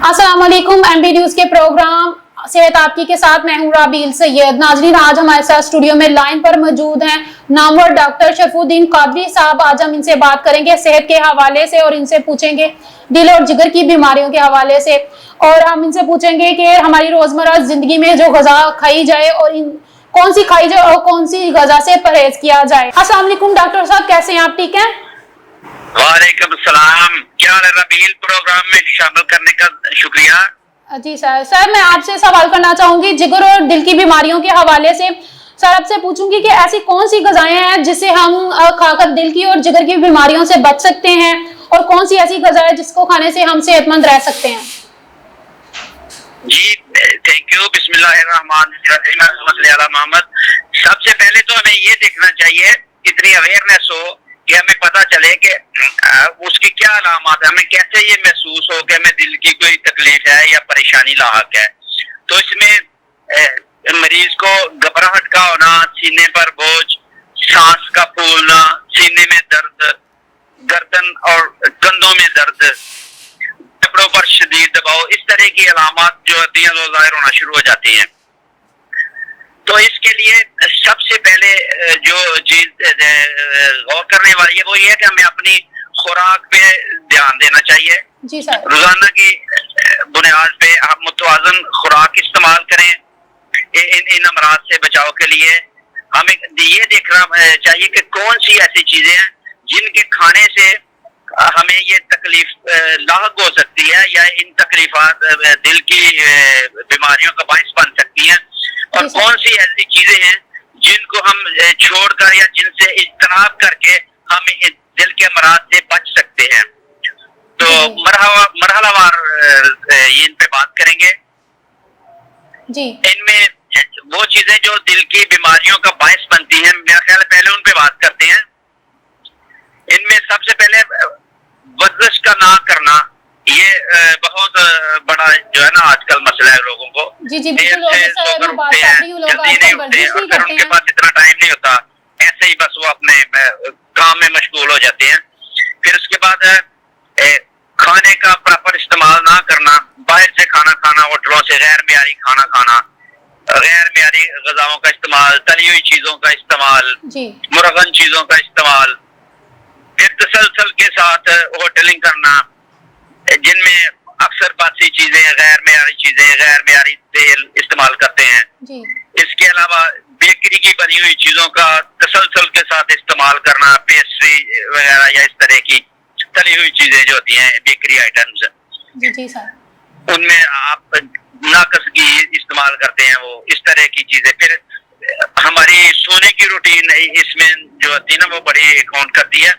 अस्सलाम वालेकुम। MB news के प्रोग्राम सेहत आपकी के साथ मैं हूँ राबील सैयद। नाजरीन, आज हमारे साथ स्टूडियो में लाइन पर मौजूद हैं नामवर डॉक्टर शरफुद्दीन कादरी साहब। आज हम इनसे बात करेंगे सेहत के हवाले से और इनसे पूछेंगे दिल और जिगर की बीमारियों के हवाले से, और हम इनसे पूछेंगे कि हमारी रोजमर्रा जिंदगी में जो गजा खाई जाए और कौन सी खाई जाए और कौन सी गजा से परहेज किया जाए। अस्सलाम वालेकुम डॉक्टर साहब, कैसे हैं आप? ठीक हैं? वालेकुम सलाम। क्या हाल है रबील? प्रोग्राम में शामिल करने का शुक्रिया। जी सर, मैं आपसे सवाल करना चाहूंगी जिगर और दिल की बीमारियों के हवाले से। सर, आपसे पूछूंगी कि ऐसी कौन सी गजाएं हैं जिससे हम खाकर दिल की और जिगर की बीमारियों से बच सकते हैं, और कौन सी ऐसी गजा है जिसको खाने से हम सेहतमंद रह सकते हैं? जी थैंक यू। बिस्मिल्लाहिर्रहमानिर्रहीम। मोहम्मद, सबसे पहले तो हमें ये देखना चाहिए, इतनी अवेयरनेस हो कि हमें पता चले कि उसकी क्या अलामत है, हमें कैसे ये महसूस हो कि हमें दिल की कोई तकलीफ है या परेशानी लाहक है। तो इसमें मरीज को घबराहट का होना, सीने पर बोझ, सांस का फूलना, सीने में दर्द, गर्दन और कंधों में दर्द, कपड़ों पर शदीद दबाव, इस तरह की अलामत जो होती हैं वो जाहिर होना शुरू हो जाती हैं। तो इसके लिए सबसे पहले जो चीज गौर करने वाली है वो ये है कि हमें अपनी खुराक पे ध्यान देना चाहिए। जी सर। रोजाना की बुनियाद पे हम मुतवाजन खुराक इस्तेमाल करें। इन अमराज से बचाव के लिए हमें ये देखना चाहिए कि कौन सी ऐसी चीजें हैं जिनके खाने से हमें ये तकलीफ लाहक हो सकती है या इन तकलीफात दिल की बीमारियों का बायस बन सकती हैं, और कौन सी ऐसी चीजें हैं जिनको हम छोड़कर या जिनसे इज्तनाब करके हम दिल के अमराज से बच सकते हैं। तो मरहलावार इन पे बात करेंगे। जी। इनमें वो चीजें जो दिल की बीमारियों का बायस बनती हैं, मेरा ख्याल पहले उन पे बात करते हैं। इनमें सबसे पहले वर्जिश का ना करना, ये बहुत बड़ा जो है ना आजकल मसला है लोगों को। जी जी, देर से सोकर उठते हैं, जल्दी नहीं उठते, और फिर उनके पास इतना टाइम नहीं होता, ऐसे ही बस वो अपने काम में मशगूल हो जाते हैं। फिर उसके बाद खाने का प्रॉपर इस्तेमाल ना करना, बाहर से खाना खाना, होटलों से गैर मियारी खाना खाना, गैर मियारी गजाओं का इस्तेमाल, तली हुई चीजों का इस्तेमाल, मुरगन चीजों का इस्तेमाल, फिर तसलसल के साथ होटलिंग करना जिनमें अक्सर बासी चीजें, गैर मियारी चीजें, गैर मियारी तेल इस्तेमाल करते हैं। इसके अलावा बेकरी की बनी हुई चीजों का तसलसल के साथ इस्तेमाल करना, पेस्ट्री वगैरह या इस तरह की तली हुई चीजें जो होती हैं बेकरी आइटम्स, जी सर, उनमें आप नाकसगी इस्तेमाल करते हैं, वो इस तरह की चीजें। फिर हमारी सोने की रूटीन इसमें जो होती है ना वो बड़ी काउंट करती है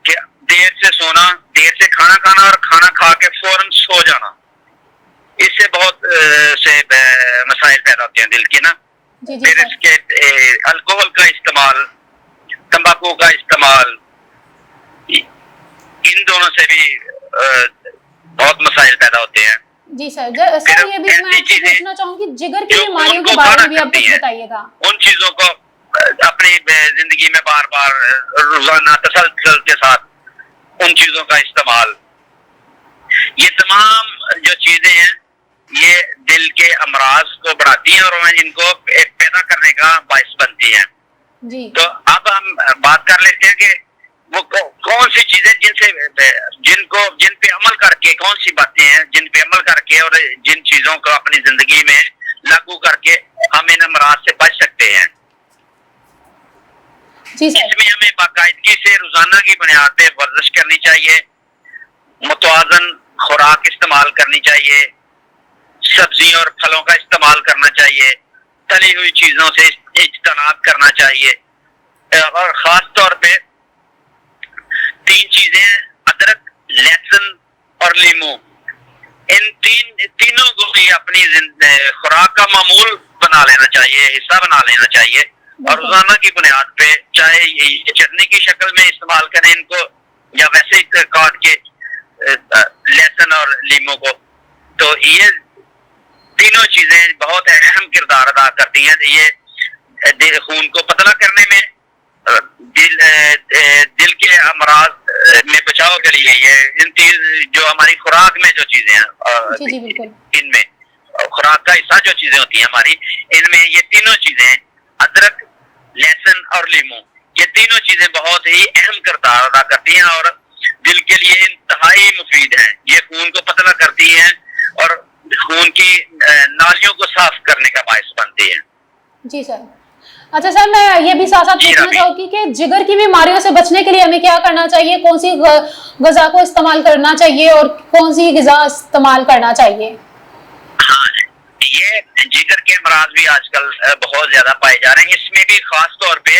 कि देर से सोना, देर से खाना खाना और खाना खा के फौरन सो जाना, इससे बहुत से मसाइल पैदा होते हैं दिल के ना। फिर इसके अल्कोहल का इस्तेमाल, तंबाकू का इस्तेमाल, इन दोनों से भी बहुत मसाइल पैदा होते हैं। जी सर, सर ये भी मैं पूछना चाहूंगी जिगर की बीमारियों के बारे में भी आप कुछ बताइएगा। उन चीजों को अपनी जिंदगी में बार बार रोजाना तसलसल के साथ उन चीजों का इस्तेमाल, ये तमाम जो चीजें हैं ये दिल के अमराज को बढ़ाती हैं और इनको पैदा करने का बायस बनती हैं। जी। तो अब हम बात कर लेते हैं कि वो कौन सी चीजें जिन पे अमल करके, कौन सी बातें हैं जिन पे अमल करके और जिन चीजों को अपनी जिंदगी में लागू करके हम इन अमराज से बच सकते हैं। इसमें हमें बाकायदगी से रोजाना की बुनियाद पे वर्जिश करनी चाहिए, मुतवाजन खुराक इस्तेमाल करनी चाहिए, सब्जी और फलों का इस्तेमाल करना चाहिए, तली हुई चीजों से इज्तनाब करना चाहिए, और खास तौर पे 3 चीजें, अदरक, लहसुन और लीमू, इन तीनों को भी अपनी खुराक का मामूल बना लेना चाहिए, हिस्सा बना लेना चाहिए, और रोजाना की बुनियाद पे चाहे चटनी की शक्ल में इस्तेमाल करें इनको या वैसे ही काट के लहसुन और लीमू को। तो ये तीनों चीजें बहुत अहम किरदार अदा करती हैं। ये खून को पतला करने में, दिल के अमराज में बचाव बचाव के लिए ये जो हमारी खुराक में जो चीजें हैं जी बिल्कुल, इनमें खुराक का हिस्सा जो चीजें होती हैं हमारी, इनमें ये तीनों चीजें अदरक, लहसुन और लीमू, ये तीनों चीजें बहुत ही अहम किरदार अदा करती हैं और दिल के लिए इंतहाई मुफीद हैं। ये खून को पतला करती हैं और खून की नालियों को साफ करने का बायस बनती है। जी सर। अच्छा सर, मैं ये भी साथ साथ पूछना चाहूंगी कि जिगर की बीमारियों से बचने के लिए हमें क्या करना चाहिए, कौन सी ग़िज़ा को इस्तेमाल करना चाहिए और कौन सी ग़िज़ा इस्तेमाल करना चाहिए? हाँ, ये जिगर के अमराज भी आजकल बहुत ज्यादा पाए जा रहे हैं। इसमें भी खास तौर पे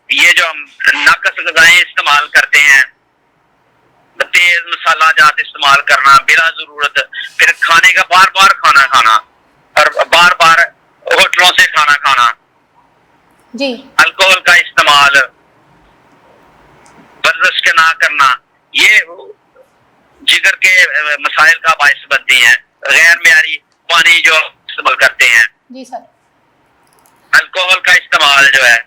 ये जो हम नाकस ग़िज़ाएं इस्तेमाल करते हैं, तेज मसाला जात इस्तेमाल करना बिला जरूरत, फिर खाने का बार बार खाना खाना और बार बार होटलों से खाना खाना जी, अल्कोहल का इस्तेमाल, वर्जिश के ना करना, ये जिगर के मसाइल का बायस बनती हैं। गैर मेयारी पानी जो इस्तेमाल करते हैं, जी सर, अल्कोहल का इस्तेमाल जो है,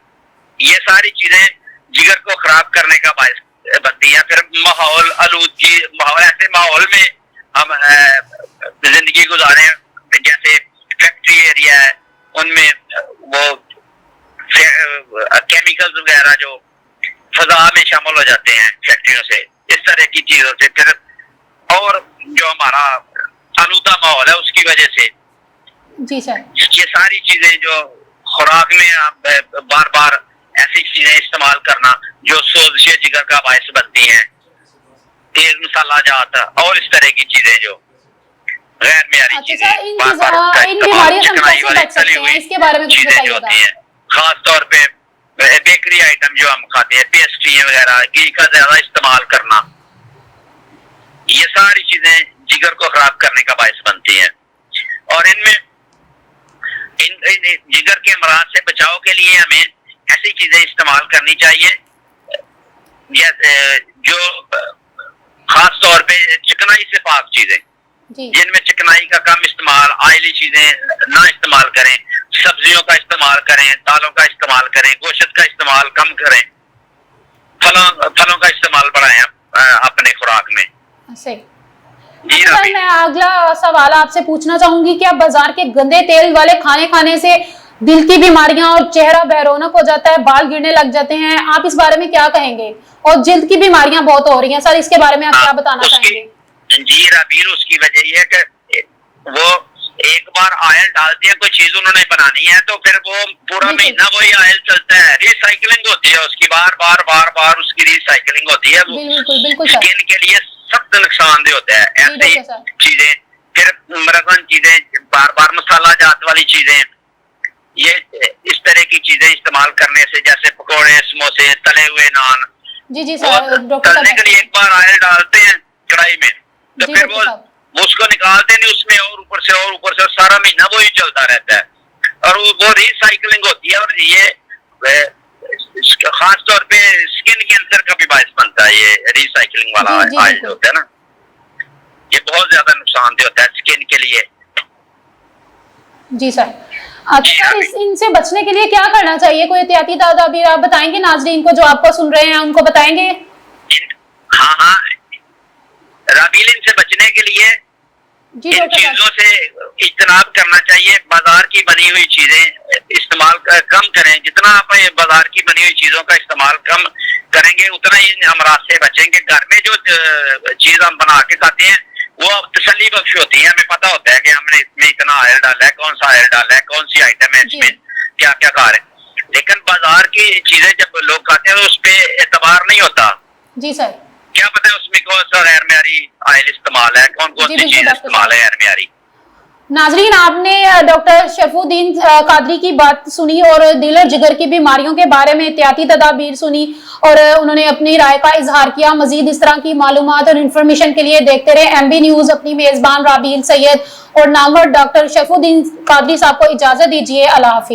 ये सारी चीजें जिगर को खराब करने का बायस बनती हैं। फिर माहौल आलूदगी, माहौल ऐसे माहौल में हम जिंदगी गुजारें जैसे फैक्ट्री एरिया है, उनमें वो केमिकल्स वगैरह जो फजा में शामिल हो जाते हैं फैक्ट्रियों से, इस तरह की चीजों से, फिर और जो हमारा आलूदा माहौल है उसकी वजह से, जी सर, ये सारी चीजें जो खुराक में बार बार ऐसी चीजें इस्तेमाल करना जो सोजिश जिगर का बायस बनती हैं, तेज मसाला जात और इस तरह की चीजें जो गैर मेयारी चीजें, इन बीमारियों से हम कैसे बच सकते हैं, इसके बारे में कुछ बताइएगा। खास तौर पे बेकरी आइटम जो हम खाते हैं, पेस्ट्री वगैरह, घी का ज्यादा इस्तेमाल करना, ये सारी चीजें जिगर को खराब करने का बायस बनती हैं। और इनमें इन जिगर के अमराज से बचाव के लिए हमें ऐसी चीजें इस्तेमाल करनी चाहिए जो खास तौर पे चिकनाई से पाक चीजें, जिनमें चिकनाई का कम इस्तेमाल, आयली चीजें ना इस्तेमाल करें, सब्जियों का इस्तेमाल करें, दालों का इस्तेमाल करें, गोश्त का इस्तेमाल कम करें, फलों का इस्तेमाल बढ़ाएं अपने खुराक में। जी सर, मैं अगला सवाल आपसे पूछना चाहूंगी कि आप बाजार के गंदे तेल वाले खाने से दिल की बीमारियां और चेहरा बेरौनक हो जाता है, बाल गिरने लग जाते हैं, आप इस बारे में क्या कहेंगे? और जिल्द की बीमारियां बहुत हो रही हैं सर, इसके बारे में आप क्या बताना चाहेंगे? जी रबील, उसकी वजह यह है कि वो एक बार ऑयल डालती है, कोई चीज उन्होंने बनानी है तो फिर वो पूरा महीना वही ऑयल चलता है, रिसाइकलिंग होती है उसकी, बार उसकी रिसाइकलिंग होती है, वो स्किन के लिए सख्त नुकसानदेह होता है ऐसी चीजें। फिर मरगन चीजें, बार मसाला जात वाली चीजें, ये इस तरह की चीजें इस्तेमाल करने से, जैसे पकौड़े, समोसे, तले हुए नान, जी सर, तलने के लिए एक बार ऑयल डालते हैं कढ़ाई में तो फिर वो उसको निकालते नहीं, उसमें और ऊपर से सारा महीना वो ही चलता रहता है और वो रिसाइकलिंग होती है। और ये खास तौर पे स्किन कैंसर का भी बायस बनता है, ये रिसाइकलिंग वाला ऑयल होता है ना, ये बहुत ज्यादा नुकसानदेह होता है स्किन के लिए। जी सर। अच्छा, इनसे बचने के लिए क्या करना चाहिए, कोई एहतियाती तदबीर आप बताएंगे नाज़रीन को जो आपको सुन रहे हैं उनको बताएंगे? हाँ, रबील, इनसे बचने के लिए इन चीजों से इज्तनाब करना चाहिए। बाजार की बनी हुई चीजें इस्तेमाल कम करें, जितना आप बाजार की बनी हुई चीजों का इस्तेमाल कम करेंगे उतना ही अमराज से बचेंगे। घर में जो चीज हम बना के खाते हैं वो तसल्ली बख्श होती है, हमें पता होता है कि हमने इसमें इतना ऑयल डाला है, कौन सा ऑयल डाला है, कौन सी आइटम है इसमें, क्या क्या खा रहे हैं। लेकिन बाजार की चीजें जब लोग खाते हैं तो उस पर एतबार नहीं होता। जी सर, क्या पता है उसमें कौन सा गैर मेयारी ऑयल इस्तेमाल है, कौन सी चीज इस्तेमाल है गैर मेयारी। नाजरीन, आपने डॉक्टर शरफुद्दीन कादरी की बात सुनी और दिल और जिगर की बीमारियों के बारे में एहतियाती तदाबीर सुनी और उन्होंने अपनी राय का इजहार किया। मजीद इस तरह की मालूमात और इन्फॉर्मेशन के लिए देखते रहे MB न्यूज। अपनी मेजबान राबील सैयद और नामवर डॉक्टर शरफुद्दीन कादरी साहब को इजाजत दीजिए। अल्लाह हाफिज।